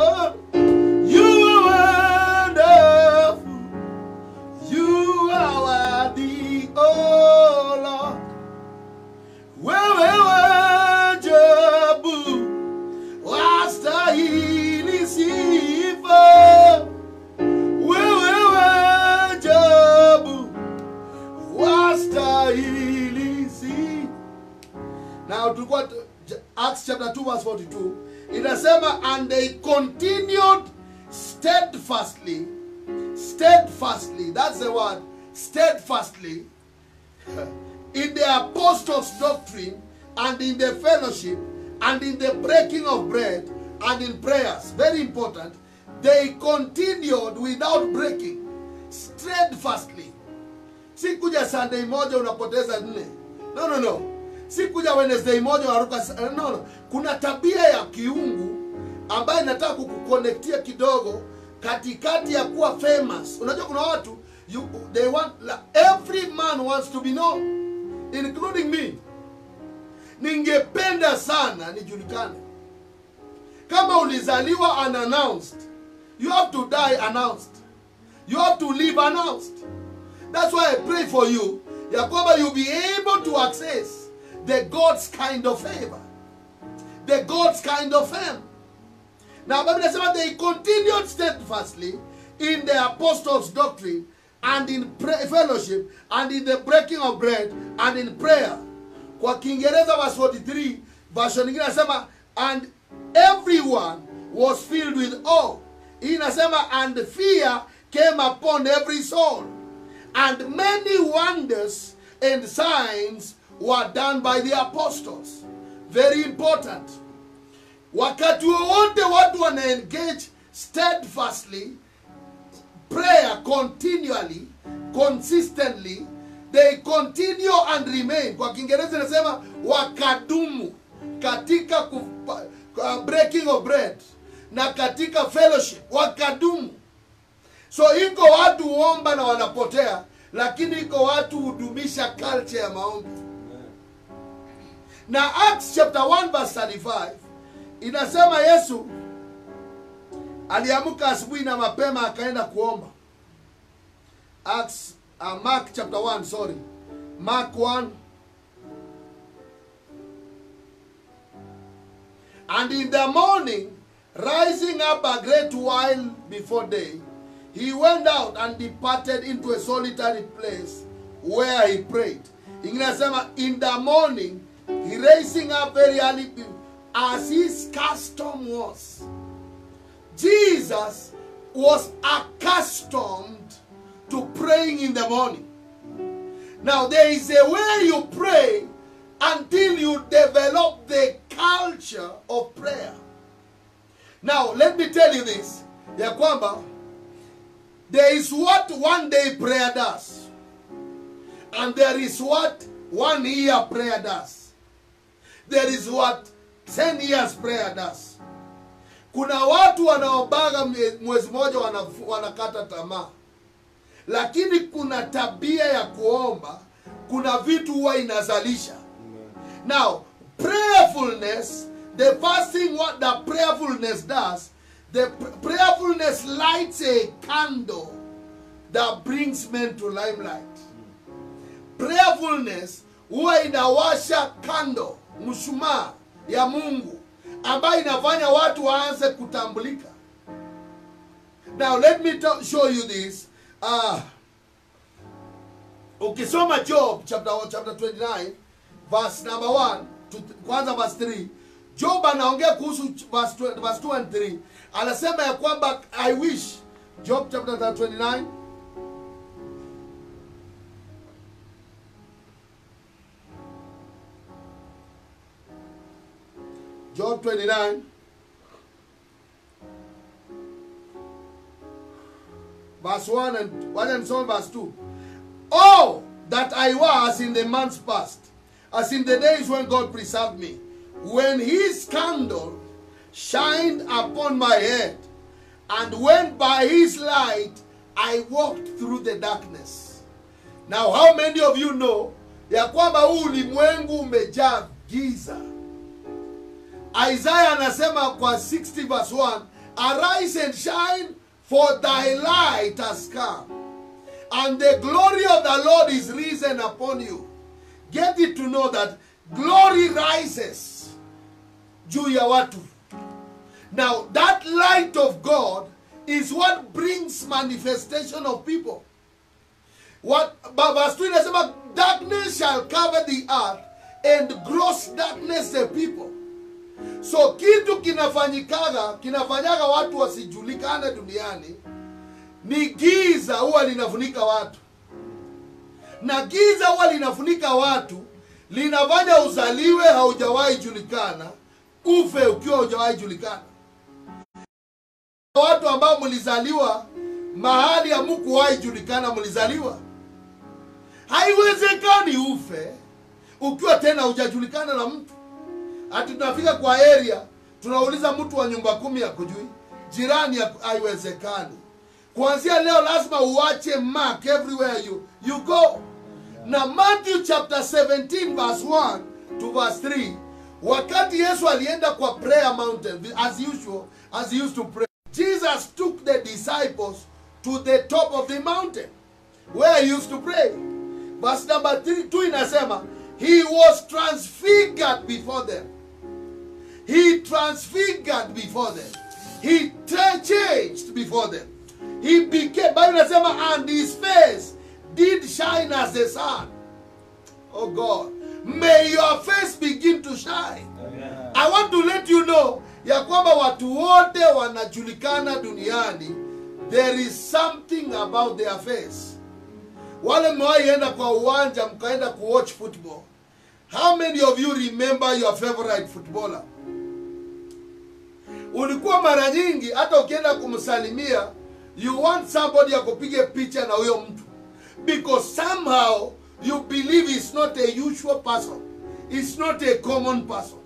Oh, you are wonderful. You are worthy, oh Lord. Wewe wajabu, wastahili sifa. Wewe wajabu, wastahili sifa. Now to go to Acts chapter 2 verse 42. Inasema, and they continued steadfastly. Steadfastly, that's the word, steadfastly, in the apostles' doctrine, and in the fellowship, and in the breaking of bread, and in prayers. Very important. They continued without breaking, steadfastly. Si kuja Sunday moja unapoteza 4. No, no, no. Si kuja Wednesday moja unaruka. No, no. Kuna tabia ya kiungu ambayo inataka kukukonektia kidogo katikati ya kuwa famous. Unajua kuna watu they want, every man wants to be known, including me. Ningependa sana nijulikane. Kama ulizaliwa unannounced, you have to die announced. You have to live announced. That's why I pray for you, ya kwamba you'll be able to access the God's kind of favor, the God's kind of fame. Now, Bible says they continued steadfastly in the apostles' doctrine, and in fellowship, and in the breaking of bread, and in prayer. Kwa Kiingereza verse 43, version nyingine inasema, and everyone was filled with awe. Hii inasema, and fear came upon every soul, and many wonders and signs were done by the apostles. Very important. Wakati wote watu wana engage steadfastly, prayer continually, consistently, they continue and remain. Kwa Kiingereza inasema wakadumu katika breaking of bread na katika fellowship, wakadumu. So iko watu huomba na wanapotea, lakini iko watu hudumisha culture ya maombi. Na Acts chapter 1 verse 35 inasema Yesu aliamka asubuhi na mapema akaenda kuomba. Mark chapter 1, sorry. Mark 1. And in the morning, rising up a great while before day, he went out and departed into a solitary place where he prayed. Inasema, in the morning, he rising up very early as his custom was. Jesus was accustomed to praying in the morning. Now there is a way you pray until you develop the culture of prayer. Now let me tell you this, ya kwamba there is what one day prayer does, and there is what 1 year prayer does. There is what 10 years prayer does. Kuna watu wanaobaga mwezi moja wanakata tamaa. Lakini kuna tabia ya kuomba, kuna vitu huwa inazalisha. Now, prayerfulness, the first thing what the prayerfulness does, the prayerfulness lights a candle that brings men to limelight. Prayerfulness huwa inawasha candle, mshumaa ya Mungu, ambayo inafanya watu waanze kutambulika. Now let me show you this. Ukisoma Job chapter 29 verse number 1 to kwanza verse 3, Job anaongea kuhusu verse 2 and 3. Anasema ya kwamba I wish, Job chapter 29 Job 29 verse 1 and so on verse 2. Oh, that I was in the months past, as in the days when God preserved me, when his candle shined upon my head, and when by his light I walked through the darkness. Now how many of you know ya kwamba huu ulimwengu umejaa giza? Isaiah anasema kwa 60 verse 1, Arise and shine, for thy light has come, and the glory of the Lord is risen upon you. Get it to know that glory rises juu ya watu. Now that light of God is what brings manifestation of people. What verse 3 inasema, darkness shall cover the earth and gross darkness the people. So kitu kinafanyaga watu wasijulikane duniani ni giza huwa linafunika watu. Na giza huwa linafunika watu, linafanya uzaliwe haujawahi julikana, ufe ukiwa haujawahi julikana. Watu ambao mlizaliwa mahali hamkuwahi julikana mlizaliwa. Haiwezekani ufe ukiwa tena hujajulikana na mtu. Ati tunafika kwa area, tunauliza mtu wa nyumba 10 hakujui, jirani haiwezekani. Kuanzia leo lazima uache mark everywhere you go. Na Matthew chapter 17 verse 1 to verse 3, wakati Yesu alienda kwa prayer mountain, as usual, as he used to pray, Jesus took the disciples to the top of the mountain where he used to pray. Verse number 2 inasema, he was transfigured before them. He transfigured before them. He changed before them. He became, Bible inasema, and his face did shine as the sun. Oh God, may your face begin to shine. Amen. I want to let you know ya kwamba watu wote wanajulikana duniani. There is something about their face. Wale mwaenda kwa uwanja mkaenda kuwatch football, how many of you remember your favorite footballer? Ulikuwa mara nyingi hata ukienda kumsalimia, you want somebody akupige picha na huyo mtu, because somehow you believe it's not a usual person, it's not a common person.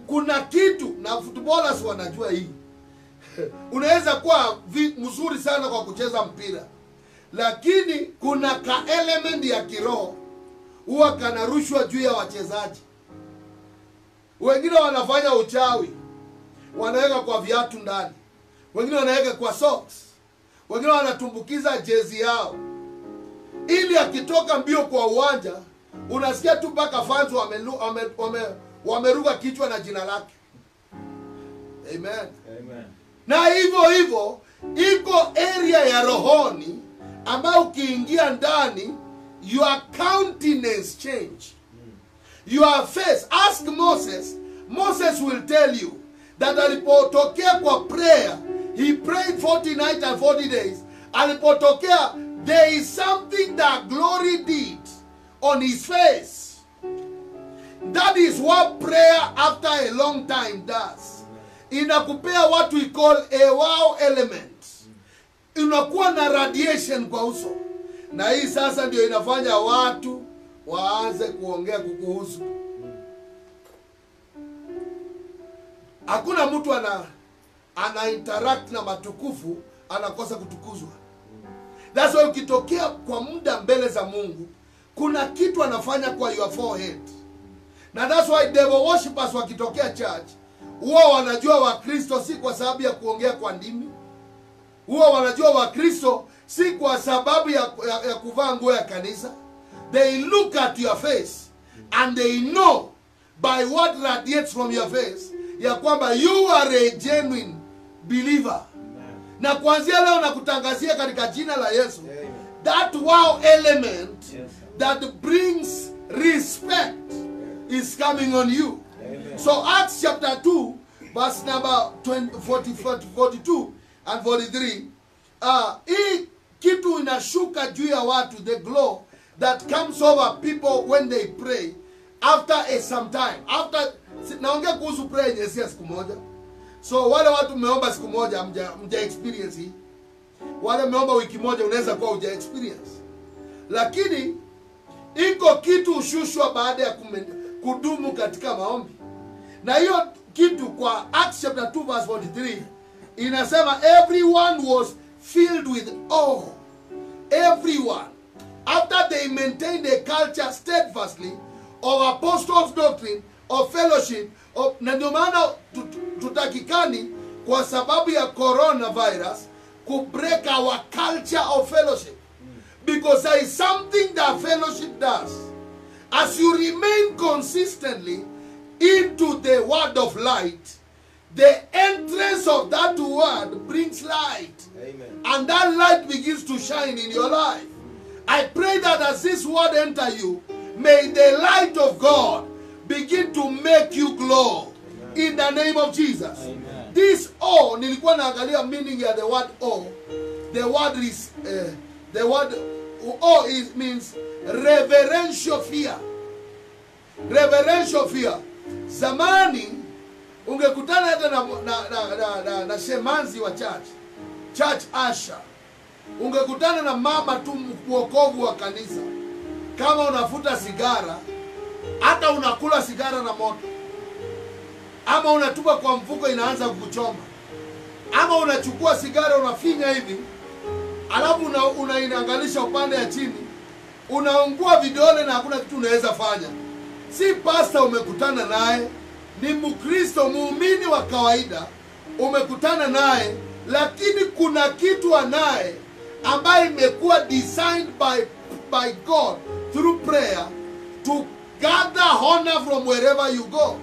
Kuna kitu na footballers wanajua hii. Unaweza kuwa mzuri sana kwa kucheza mpira, lakini kuna ka element ya kiroho huwa kanarushwa juu ya wachezaji. Wengine wanafanya uchawi, wanaweka kwa viatu ndani, wengine wanaweka kwa socks, wengine wanatumbukiza jezi yao, ili akitoka mbio kwa uwanja unasikia tu mpaka fans wameruka kichwa na jina lake. Amen. Amen. Na hivyo iko area ya rohoni ambayo ukiingia ndani, your countenance change, your face. Ask Moses. Moses will tell you that alipotokea kwa prayer, he prayed 40 nights and 40 days. Alipotokea, there is something that glory did on his face. That is what prayer after a long time does. Inakupea what we call a wow element. Unakuwa na radiation kwa uso. Na hii sasa ndio inafanya watu waanze kuongea kukuhusu. Hakuna mtu ana interact na matukufu anakosa kutukuzwa. That's why ukitokea kwa muda mbele za Mungu, kuna kitu anafanya kwa your forehead. Na that's why devil worshippers wakitokea church, huwa wanajua Wakristo si kwa sababu ya kuongea kwa ndimi. Huwa wanajua Wakristo si kwa sababu ya kuvaa nguo ya kanisa. They look at your face and they know by what radiates from your face ya kwamba you are a genuine believer. Amen. Na kuanzia leo nakutangazia katika jina la Yesu, amen, that wow element, yes, that brings respect, yes, is coming on you. Amen. So Acts chapter 2 verse number 42 and 43, hii kitu inashuka juu ya watu, the glow that comes over people when they pray after some time. After, naongea kuhusu prayer yenye si siku moja. So wale watu mmeomba siku moja mja experience hii. Wale mmeomba wiki moja unaweza kuwa uja experience. Lakini iko kitu ushushwa baada ya kudumu katika maombi. Na hiyo kitu kwa Acts chapter 2 verse 43 inasema everyone was filled with awe. Everyone, after they maintained a culture steadfastly of apostles' doctrine, of fellowship, of, na ndio maana tutakikani kwa sababu ya coronavirus to break our culture of fellowship. Because there is something that fellowship does. As you remain consistently into the word of light, the entrance of that word brings light. Amen. And that light begins to shine in your life. I pray that as this word enter you, may the light of God begin to make you glow. Amen. In the name of Jesus. Amen. This O, nilikuwa naangalia meaning ya the word O. The word is the word O means reverential fear. Reverential fear. Zamani ungekutana hata na shemanzi wa church usher. Ungekutana na mama tu mwokovu wa kanisa. Kama unafuta sigara, hata unakula sigara na moto, ama unatupa kwa mfuko inaanza kukuchoma, ama unachukua sigara unafinya hivi, alafu unainangalisha upande ya chini, unaungua vidole na hakuna kitu unaweza fanya. Si pastor umekutana naye, ni Mkristo muumini wa kawaida umekutana naye, lakini kuna kitu anaye ambaye imekuwa designed by God through prayer to gather honor from wherever you go.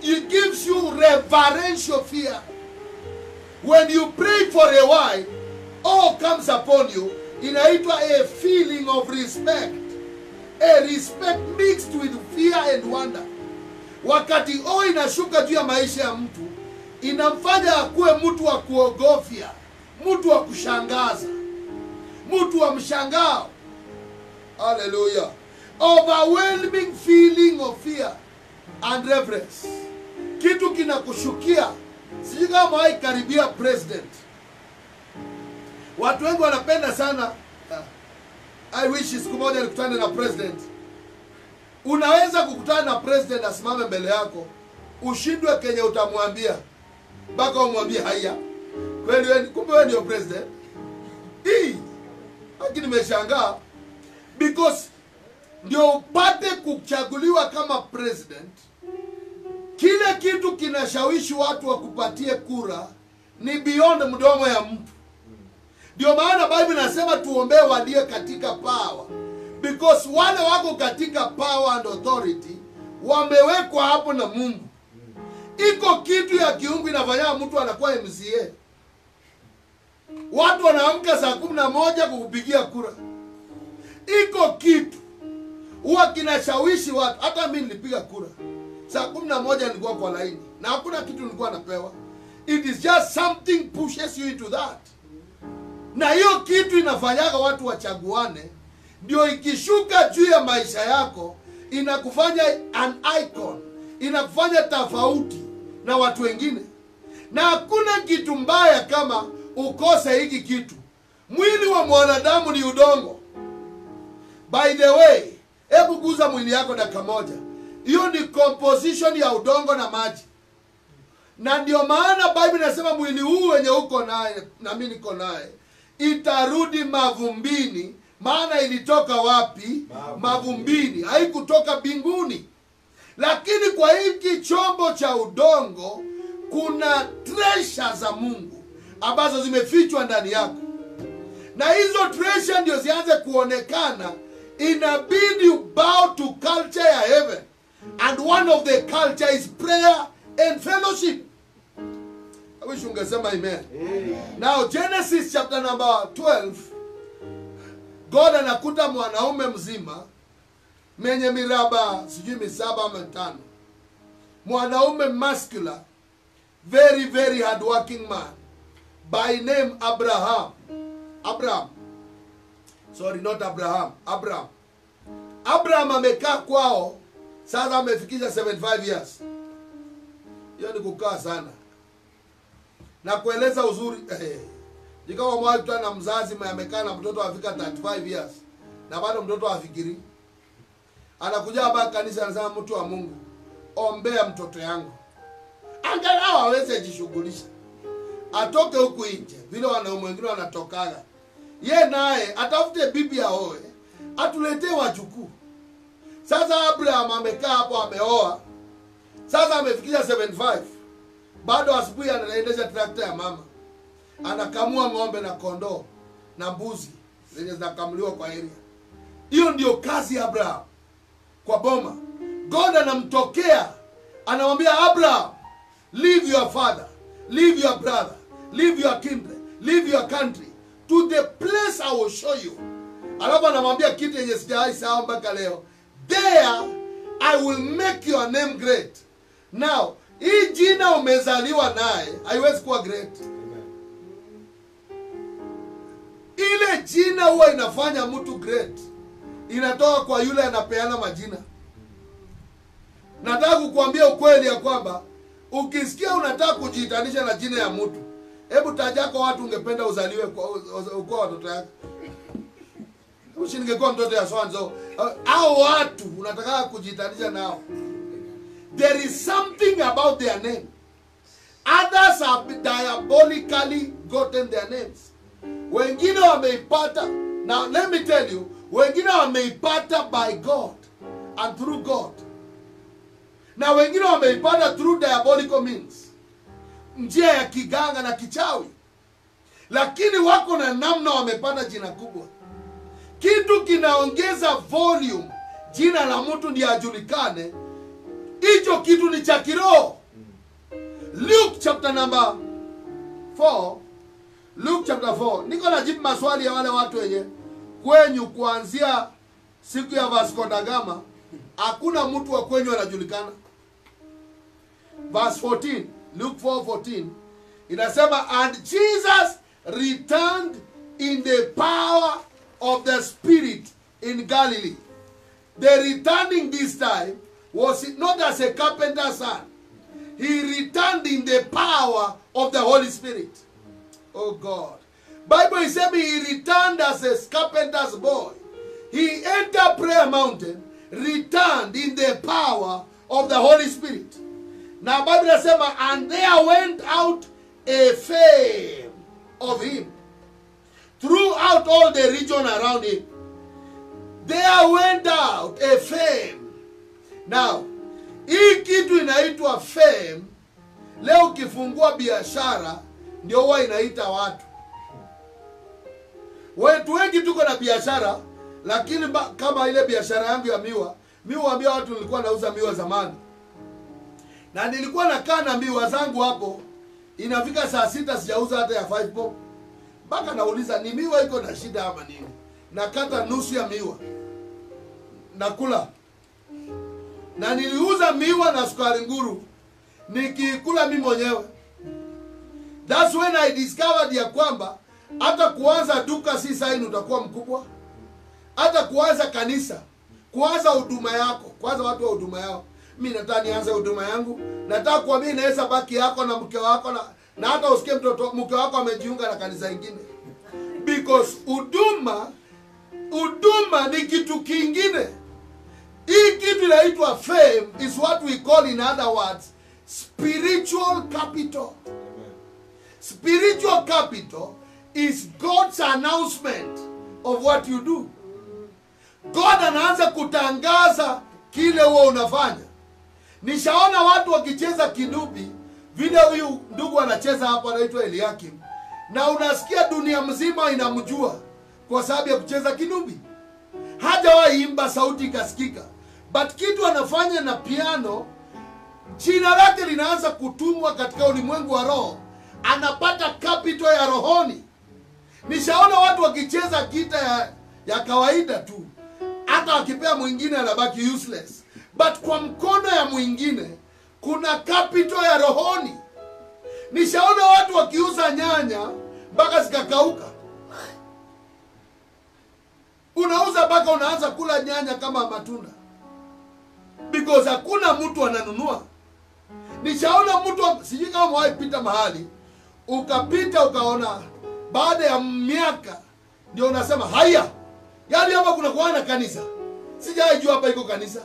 It gives you reverential fear. When you pray for a while, all comes upon you. Inaitwa a feeling of respect. A respect mixed with fear and wonder. Wakati inashuka juu ya maisha ya mtu, inamfanya akuwe mtu wa kuogofya, mtu wa kushangaza, mtu wa mshangao. Hallelujah. Overwhelming feeling of fear and reverence. Kitu kinakushukia. Sijui kama haikaribia president. Watu wengi wanapenda sana. I wish siku moja nikutane na president. Unaweza kukutana na president asimame mbele yako, ushindwe kenye utamwambia, mpaka umwambie haya. Kweli wewe kumbe wewe ndio president? Lakini nimeshangaa because ndio upate kuchaguliwa kama president. Kile kitu kinashawishi watu wakupatie kura ni beyond mdomo ya mtu. Ndio maana Bible inasema tuombee walio katika power, because wale wako katika power and authority wamewekwa hapo na Mungu. Iko kitu ya kiungu inafanya mtu anakuwa MCA. Watu wanaamka saa 11 kukupigia kura. Iko kitu huwa kinashawishi watu. Hata mimi nilipiga kura saa 11 nilikuwa kwa laini na hakuna kitu nilikuwa napewa. It is just something pushes you into that. Na hiyo kitu inafanyaga watu wachaguane, ndio ikishuka juu ya maisha yako inakufanya an icon, inakufanya tofauti na watu wengine. Na hakuna kitu mbaya kama ukose hiki kitu. Mwili wa mwanadamu ni udongo. By the way, hebu guza mwili yako dakika moja. Hiyo ni composition ya udongo na maji. Na ndio maana Bible inasema mwili huu wenye uko naye na mimi niko naye itarudi mavumbini. Maana ilitoka wapi? Mavumbini. Haikutoka mbinguni. Lakini kwa hiki chombo cha udongo kuna treasure za Mungu ambazo zimefichwa ndani yako. Na hizo treasure ndio zianze kuonekana. Inabidi bow to culture ya heaven. And one of the culture is prayer and fellowship. I wish ungesema amen. Now Genesis chapter number 12, God anakuta mwanaume mzima mwenye miraba sijui misaba ama 5. Mwanaume muscular, very very hard working man by name Abraham. Sorry, not Abraham. Abraham amekaa kwao sasa amefikisha 75 years. Hiyo ni kukaa sana. Na kueleza uzuri nikawa mwaje na mzazi amekaa na mtoto afika 35 years na bado mtoto afikiri. Anakuja hapa kanisa anasema mtu wa Mungu, ombea mtoto yangu angalau aweze jishughulisha, atoke huku nje vile wanaume wengine wanatokaga. Ye naye atafute bibi aoe, atuletee wajukuu. Sasa Abraham amekaa hapo ameoa. Sasa amefikisha 75. bado asubuhi anaendesha trakta ya mama, anakamua ng'ombe na kondoo na mbuzi zenye zinakamuliwa kwa area. Hiyo ndio kazi ya Abraham kwa boma. God anamtokea, anamwambia Abraham, leave your father, leave your brother, leave your kindred, leave your country to the place I will show you. Alafu anamwambia kitu yenye sijawahi sahau mpaka leo, there I will make your name great. Now, hii jina umezaliwa naye haiwezi kuwa great. Ile jina huwa inafanya mtu great, inatoka kwa yule anapeana majina. Nataka kukuambia ukweli ya kwamba ukisikia unataka kujiitanisha na jina ya mtu, hebu tajako watu ungependa uzaliwe kwa watoto yako. Usiningekuwa mtoto ya Swanzo, hao watu unataka kujiitanisha nao. There is something about their name. Others have diabolically gotten their names. Wengine wameipata, now let me tell you, wengine wameipata by God and through God. Na wengine wameipata through diabolical means, njia ya kiganga na kichawi. Lakini wako na namna wamepata jina kubwa. Kitu kinaongeza volume jina la mtu ndiye ajulikane, hicho kitu ni cha kiroho. Luke chapter number 4. Luke chapter 4. Niko najibu maswali ya wale watu wenye kwenyu kuanzia siku ya Vasco da Gama hakuna mtu wa kwenyu anajulikana. Verse 14, Luke 4:14 inasema, and Jesus returned in the power of the Spirit in Galilee. The returning this time was not as a carpenter's son. He returned in the power of the Holy Spirit. Oh God. Bible is saying he returned as a carpenter's boy. He entered Prayer Mountain, returned in the power of the Holy Spirit. Now Bible is saying, and there went out a fame of him throughout all the region around him. There went out a fame. Now, hii kitu inaitwa fame. Leo ukifungua biashara ndio huwa inaita watu. Watu wengi tuko na biashara, lakini kama ile biashara yangu ya miwa, ambia watu nilikuwa nauza miwa zamani. Na nilikuwa nakaa na miwa zangu hapo, inafika saa 6 sijauza hata ya 5 bob. Mpaka nauliza ni miwa iko na shida ama nini? Nakata nusu ya miwa, nakula. Na niliuza miwa na sukari nguru, nikikula mimi mwenyewe. That's when I discovered ya kwamba hata kuanza duka si sign utakuwa mkubwa. Hata kuanza kanisa, kuanza huduma yako, kwanza watu wa huduma yao. Mimi nataka nianze huduma yangu, nataka kuambia inaweza baki yako na mke wako na hata usikie mtoto mke wako amejiunga na kanisa lingine. Because huduma ni kitu kingine. Hii kitu inaitwa fame is what we call in other words spiritual capital. Spiritual capital is God's announcement of what you do. God anaanza kutangaza kile wewe unafanya. Nishaona watu wakicheza kinubi, vile huyu ndugu anacheza hapa anaitwa Eliakim. Na unasikia dunia mzima inamjua kwa sababu ya kucheza kinubi. Hajawahi imba sauti ikasikika. But kitu anafanya na piano, jina lake linaanza kutumwa katika ulimwengu wa roho. Anapata capital ya rohoni. Nishaona watu wakicheza gita ya kawaida tu, hata wakipea mwingine anabaki useless. But kwa mkono ya mwingine kuna capital ya rohoni. Nishaona watu wakiuza nyanya mpaka zikakauka. Unauza mpaka unaanza kula nyanya kama matunda, because hakuna mtu ananunua. Nishaona mtu, sijui kama mwahi pita mahali ukapita ukaona baada ya miaka ndio unasema haya, yaani hapa kuna kuana kanisa. Sijawahi jua hapa iko kanisa.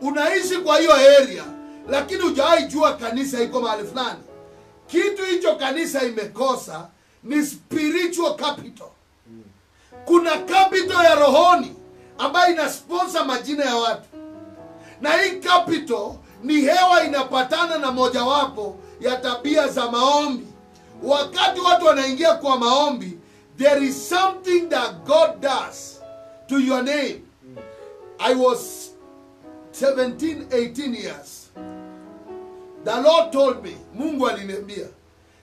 Unaishi kwa hiyo area lakini hujawahi jua kanisa iko mahali fulani. Kitu hicho kanisa imekosa ni spiritual capital. Kuna capital ya rohoni ambayo ina sponsor majina ya watu. Na hii capital ni hewa inapatana na mojawapo ya tabia za maombi. Wakati watu wanaingia kwa maombi, there is something that God does to your name. I was 17, 18 years. The Lord told me, Mungu aliniambia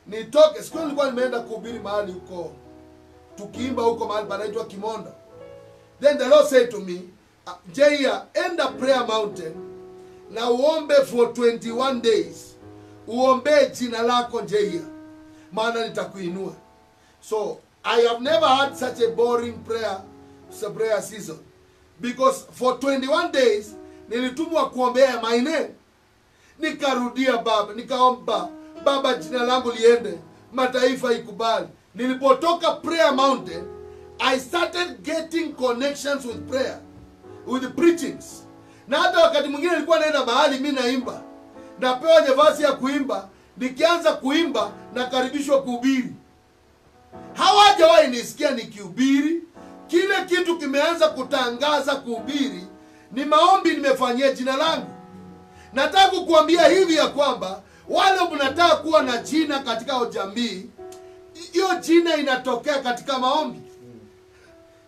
nitoke. Siku nilikuwa nimeenda kuhubiri mahali huko, tukiimba huko mahali panaitwa Kimonda. Then the Lord said to me, Jaya, enda prayer mountain na uombe for 21 days. Uombe jina lako Jaya, maana nitakuinua. So I have never had such a boring prayer season, because for 21 days nilitumwa kuombea my name. Nikarudia Baba, nikaomba Baba, jina langu liende, mataifa ikubali. Nilipotoka prayer mountain, I started getting connections with prayer, with the preachings. Na hata wakati mwingine nilikuwa naenda mahali mimi naimba, napewa nafasi ya kuimba, nikianza kuimba na karibishwa kuhubiri. Hawajawahi nisikia nikihubiri. Kile kitu kimeanza kutangaza kuhubiri ni maombi nimefanyia jina langu. Nataka kukuambia hivi ya kwamba wale mnataka kuwa na jina katika jamii, hiyo jina inatokea katika maombi.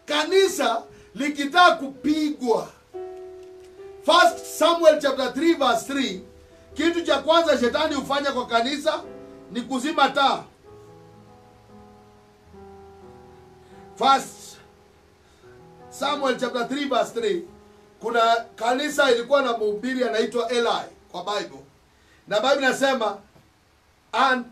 Kanisa likitaka kupigwa, 1 Samuel chapter 3 verse 3, kitu cha kwanza shetani hufanya kwa kanisa ni kuzima taa. 1 Samuel chapter 3 verse 3, kuna kanisa ilikuwa na mhubiri anaitwa Eli kwa Bible. Na Bible inasema and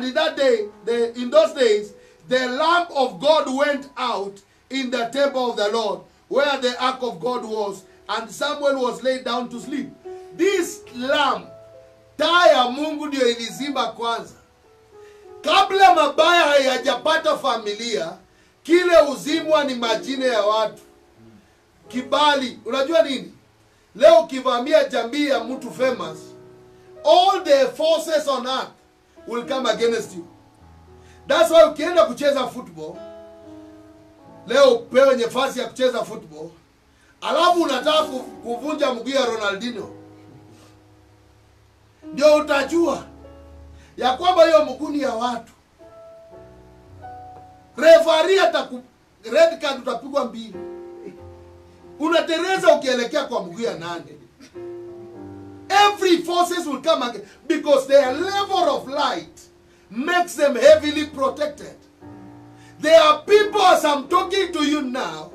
in that day, in those days, the lamp of God went out in the temple of the Lord, where the ark of God was, and Samuel was laid down to sleep. This lamp, taa ya Mungu ndio ilizima kwanza. Kabla mabaya hayajapata familia, kile uzimwa ni majina ya watu. Kibali, unajua nini? Leo ukivamia jamii ya mtu famous, all the forces on earth will come against you. That's why ukienda kucheza football, leo upewe nafasi ya kucheza football, alafu unataka kuvunja mguu ya Ronaldinho, ndio utajua ya kwamba hiyo mguu ni ya watu. Referee red card utapigwa mbili. Unatereza ukielekea kwa mguu ya nani. Every forces will come again, because their level of light makes them heavily protected. There are people, as I'm talking to you now,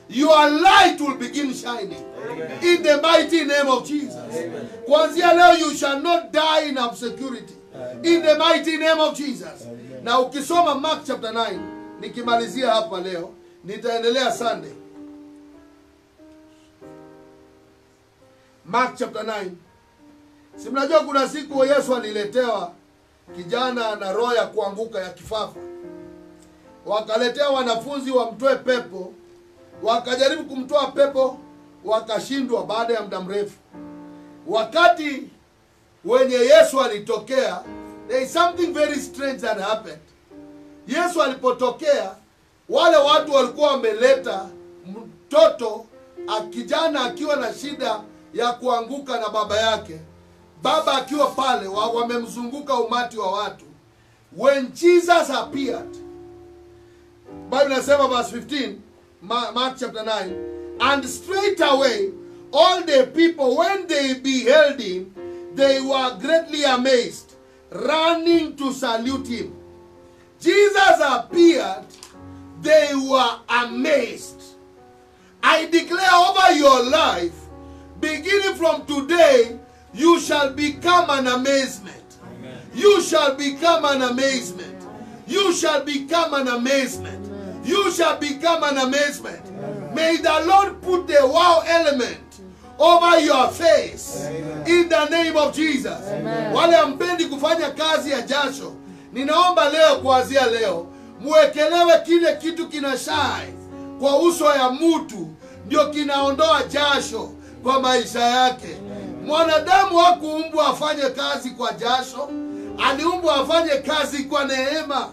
your light will begin shining. Amen. In the mighty name of Jesus. Kuanzia leo, you shall not die in obscurity. Amen. In the mighty name of Jesus. Amen. Na ukisoma Mark chapter 9, nikimalizia hapa leo, nitaendelea Sunday. Mark chapter 9. Si mnajua kuna siku Yesu aliletewa kijana na roho ya kuanguka ya kifafa. Wakaletea wanafunzi wamtoe pepo. Wakajaribu kumtoa pepo, wakashindwa baada ya muda mrefu. Wakati wenye Yesu alitokea, there is something very strange that happened. Yesu alipotokea, wale watu walikuwa wameleta mtoto kijana akiwa na shida ya kuanguka na baba yake. Baba akiwa pale, wamemzunguka umati wa watu. When Jesus appeared, Bible inasema verse 15, Mark chapter 9, and straight away all the people, when they beheld him, they were greatly amazed, running to salute him. Jesus appeared, they were amazed. I declare over your life, beginning from today, you shall become an amazement. Amen. You shall become an amazement. You shall become an amazement. Amen. You shall become an amazement. Amen. May the Lord put the wow element over your face. Amen. In the name of Jesus. Amen. Wale ampendi kufanya kazi ya jasho, ninaomba leo, kuanzia leo, muwekelewe kile kitu kinashine kwa uso ya mtu, ndio kinaondoa jasho kwa maisha yake. Mwanadamu hakuumbwa afanye kazi kwa jasho, aliumbwa afanye kazi kwa neema.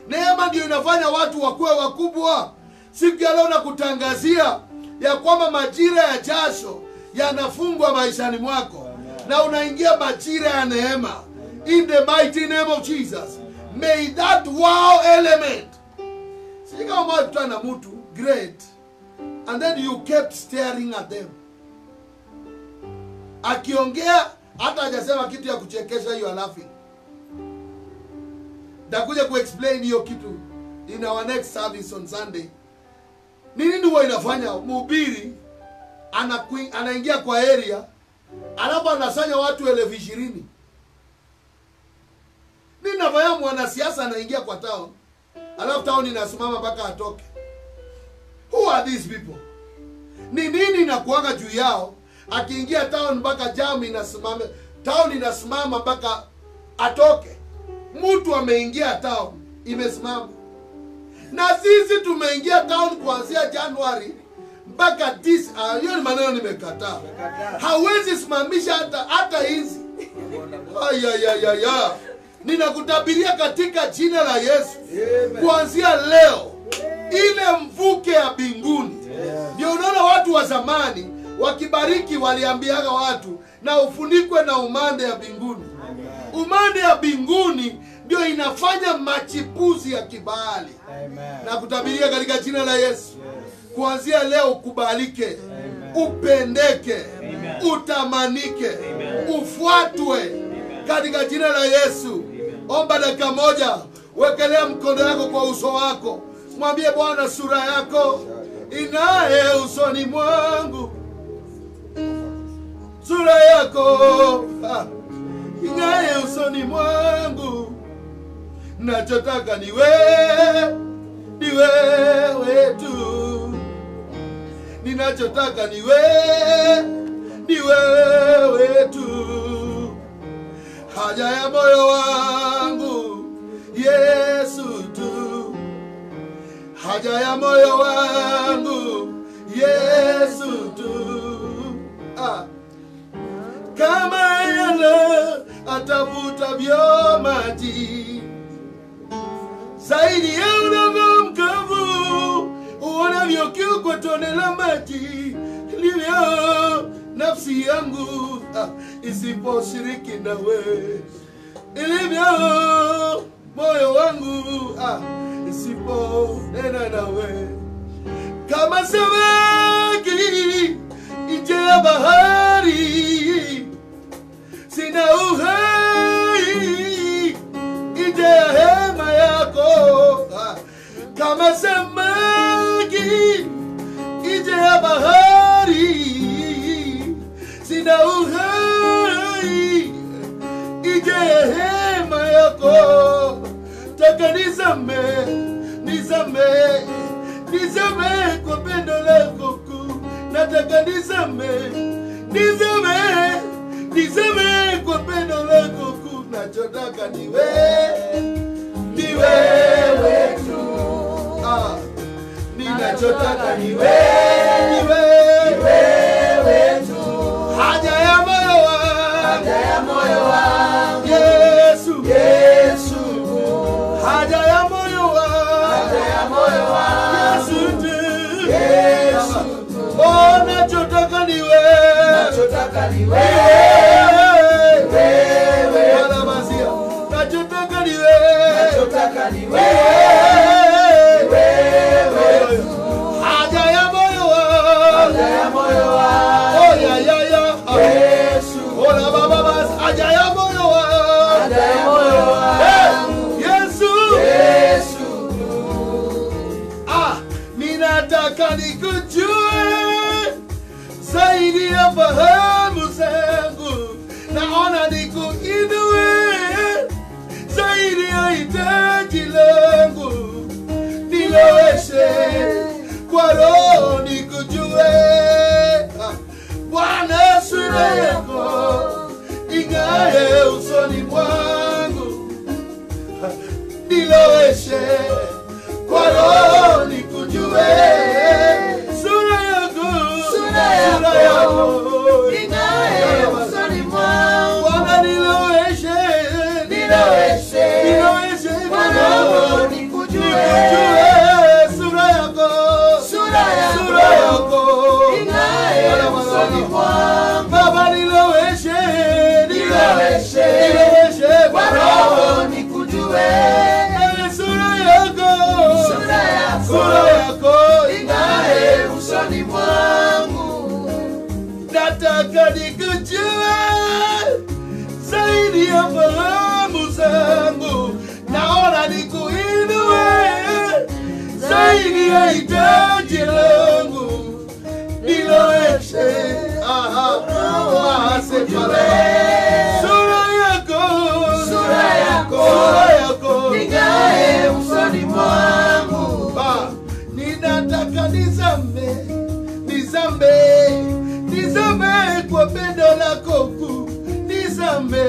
Neema ndio inafanya watu wakuwe wakubwa. Siku ya leo nakutangazia ya kwamba majira ya jasho yanafungwa maishani mwako, na unaingia majira ya neema. In the mighty name of Jesus. May that wow element. See how much trying to great. And then you kept staring at them. Akiongea hata hajasema kitu ya kuchekesha, you are laughing. Dakuja explain hiyo kitu in our next service on Sunday. Nini huwa inafanya mhubiri anaingia kwa area alafu anasanya watu 20,000. Nini nafanya mwanasiasa anaingia kwa town alafu town inasimama mpaka atoke? Who are these people? Ni nini inakuanga juu yao? Akiingia town mpaka jam inasimama, town inasimama mpaka atoke. Mtu ameingia town imesimama. Na sisi tumeingia town kuanzia January mpaka hiyo ni maneno nimekataa. Hawezi simamisha hata hizi. Aya. Ninakutabiria katika jina la Yesu. Kuanzia leo ile mvuke ya mbinguni. Ndio unaona watu wa zamani wakibariki waliambiaga watu na ufunikwe na umande ya mbinguni. Umande ya mbinguni ndio inafanya machipuzi ya kibali. Na kutabiria katika jina la Yesu. Kuanzia leo ukubalike, upendeke, utamanike, ufuatwe katika jina la Yesu. Omba dakika moja, wekelea mkono yako kwa uso wako. Mwambie Bwana, sura yako ing'ae usoni mwangu. Sura yako ing'ae usoni mwangu. Nachotaka ni wewe tu. Ninachotaka ni wewe tu. Haja ya moyo wangu Yesu tu. Haja ya moyo wangu Yesu tu. Kama yale atavutavyo maji, zaidi ya udongo mkavu uonavyo kiu kwa tone la maji, ndivyo nafsi yangu isiposhiriki nawe, ilivyo moyo wangu isiponena nawe. Kama samaki nje ya bahari, sina uhai nje ya hema yako. Kama samaki nje ya bahari, sina uhai nje ya hema yako. Taka nizame kwa pendo lako kuu. Nataka nizame kwa pendo lako kuu. Nachotaka ni wewe tu. Ninachotaka ni wewe tu. Haja ya moyo wangu Yesu. Haja ya moyo wangu Yesu tu. Oh, nachotaka ni wewe. Nachotaka ni wewe. Haja ya moyo wangu. Oh ya. Yesu. Ola baba bas. Haja ya moyo wangu. Yesu. Ninataka nikujue zaidi ya fahamu zangu. Naona nikuinue zaidi ya hitaji langu. Niloweshe kwa roho nikujue. Bwana, sura yako ing'ae usoni mwangu. Niloweshe kwa roho nikujue. Sura yako ing'ae usoni mwangu. Bwana, niloweshe kwa roho nikujue. Sura yako ing'ae usoni mwangu. Baba, niloweshe kwa ndiye hitaji langu, niloweshe sura yako ningae usoni mwangu. Ninataka nizame kwa pendo lako kuu, nizame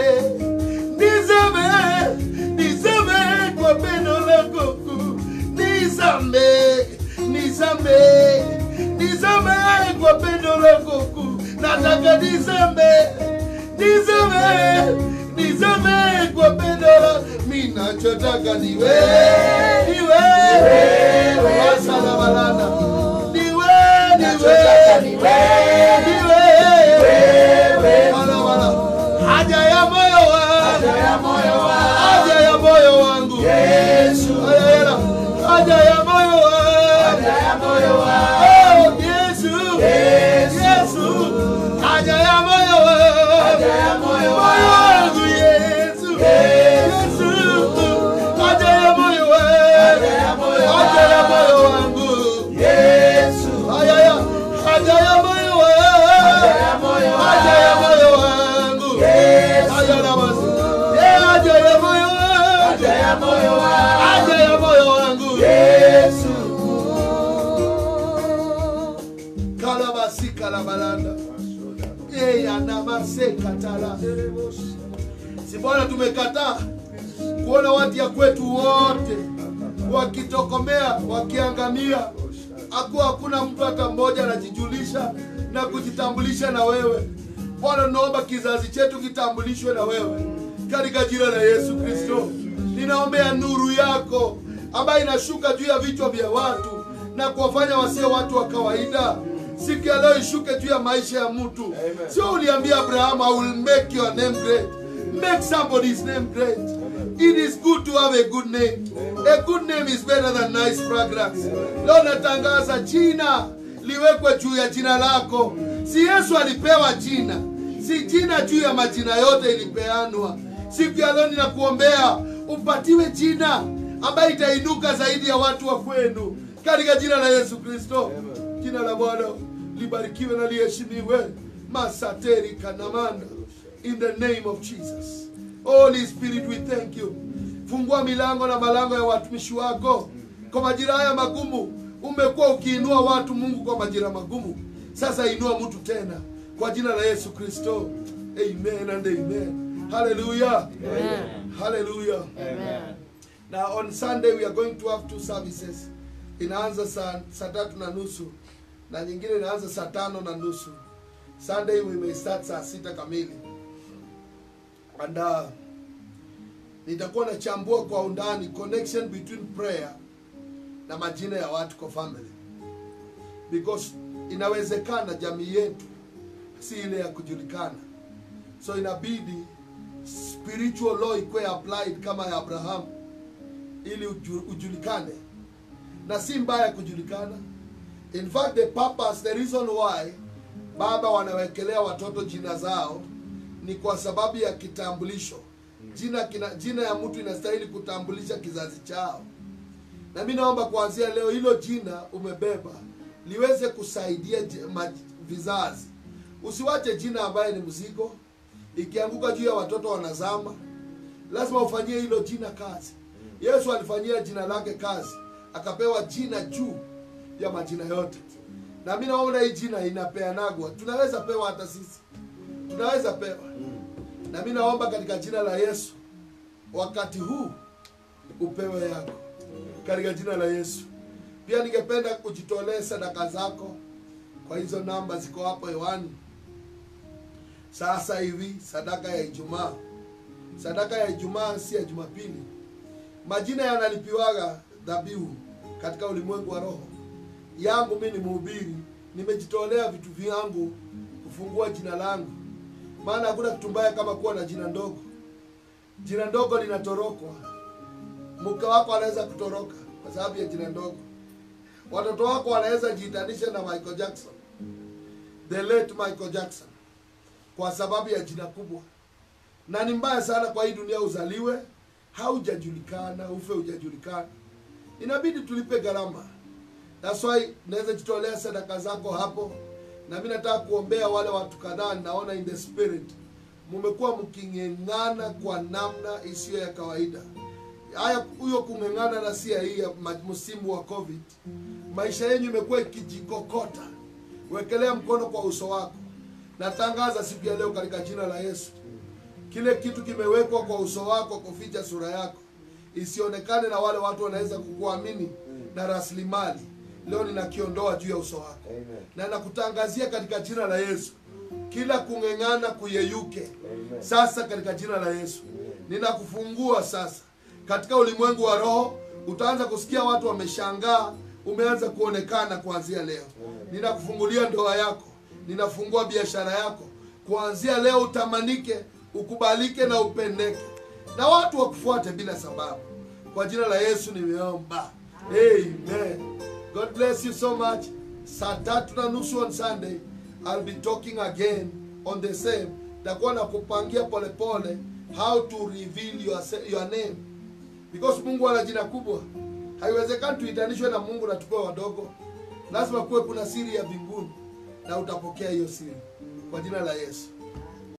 kwa pendo lako kuu, nizame kwa pendo lako kuu. Nataka nizame kwa pendo lako. Mimi nachotaka ni wewe wasalabalana, ni wewe haja ya moyo wangu Yesu, haja ya moyo wangu Yesu, haja ya moyo wangu Yesu, haja ya moyo wangu Yesu, haja ya moyo wangu Yesu, haja ya moyo wangu Yesu. Kalabasi kalabalanda anamasekatala. Si bwana tumekataa kuona watu ya kwetu wote wakitokomea, wakiangamia. Hakuna mtu hata mmoja anajijulisha na kujitambulisha na wewe. Bwana naomba kizazi chetu kitambulishwe na wewe katika jina la Yesu Kristo. Ninaombea nuru yako ambayo inashuka juu ya vichwa vya watu na kuwafanya wasio watu wa kawaida. Siku ya leo ishuke juu ya maisha ya mtu. Sio uliambia Abraham, I will make your name great. Make somebody's name great. It is good to have a good name. A good name is better than nice fragrance. Leo natangaza jina liwekwe juu ya jina lako. Si Yesu alipewa jina, si jina juu ya majina yote ilipeanwa. Siku ya leo ninakuombea upatiwe jina ambayo itainuka zaidi ya watu wa kwenu katika jina la Yesu Kristo. Jina la Bwana libarikiwe na liheshimiwe. Masateri kanamanda. In the name of Jesus. Holy Spirit, we thank you. Fungua milango na malango ya watumishi wako. Kwa majira haya magumu umekuwa ukiinua watu Mungu kwa majira magumu. Sasa inua mtu tena kwa jina la Yesu Kristo. Amen and amen. Hallelujah. Amen. Hallelujah. Amen. Now on Sunday we are going to have two services. Inaanza saa 3:30 na nyingine inaanza saa 5:30. Sunday we may start saa 6 kamili. And nitakuwa nachambua kwa undani connection between prayer na majina ya watu kwa family. Because inawezekana jamii yetu si ile ya kujulikana. So inabidi spiritual law ikuwe applied kama ya Abraham ili ujulikane. Na si mbaya kujulikana. In fact the purpose, the reason why baba wanawekelea watoto jina zao ni kwa sababu ya kitambulisho. Jina ya mtu inastahili kutambulisha kizazi chao. Na mimi naomba kuanzia leo hilo jina umebeba liweze kusaidia vizazi. Usiwache jina ambaye ni mzigo, ikianguka juu ya watoto wanazama. Lazima ufanyie hilo jina kazi. Yesu alifanyia jina lake kazi, akapewa jina juu ya majina yote. Na mimi naona hii jina inapeanagwa. Tunaweza pewa hata sisi. Tunaweza pewa. Na mimi naomba katika jina la Yesu wakati huu upewe yako katika jina la Yesu. Pia ningependa kujitolea sadaka zako kwa hizo namba ziko hapo hewani. Sasa hivi sadaka ya Ijumaa. Sadaka ya Ijumaa si ya Jumapili. Majina yanalipiwaga dhabihu katika ulimwengu wa roho. Yangu mimi ni mhubiri, nimejitolea vitu vyangu kufungua jina langu. Maana hakuna kitu mbaya kama kuwa na jina ndogo. Jina ndogo linatorokwa. Mke wako anaweza kutoroka kwa sababu ya jina ndogo. Watoto wako wanaweza jiitanisha na Michael Jackson, the late Michael Jackson, kwa sababu ya jina kubwa. Na ni mbaya sana kwa hii dunia uzaliwe haujajulikana, ufe hujajulikana. Inabidi tulipe gharama. That's why naweza jitolea sadaka zako hapo. Na mimi nataka kuombea wale watu kadhaa naona in the spirit. Mmekuwa mkingengana kwa namna isiyo ya kawaida. Haya, huyo kungengana na si hii ya msimu wa COVID. Maisha yenu imekuwa ikijikokota. Wekelea mkono kwa uso wako. Natangaza siku ya leo katika jina la Yesu. Kile kitu kimewekwa kwa uso wako kuficha sura yako, isionekane na wale watu wanaweza kukuamini na rasilimali. Leo ninakiondoa juu ya uso wako. Amen. Na nakutangazia katika jina la Yesu, kila kungengana kuyeyuke. Amen. Sasa katika jina la Yesu. Amen. Ninakufungua sasa katika ulimwengu wa roho. Utaanza kusikia watu wameshangaa, umeanza kuonekana kuanzia leo. Amen. Ninakufungulia ndoa yako, ninafungua biashara yako. Kuanzia leo utamanike, ukubalike na upendeke, na watu wakufuate bila sababu. Kwa jina la Yesu nimeomba. Amen. God bless you so much. Saa 3:30 on Sunday, I'll be talking again on the same. Takuwa nakupangia pole pole how to reveal your name. Because Mungu ana jina kubwa. Haiwezekani tuitanishwe na Mungu na tukue wadogo. Lazima kuwe kuna siri ya mbinguni na utapokea hiyo siri. Kwa jina la Yesu.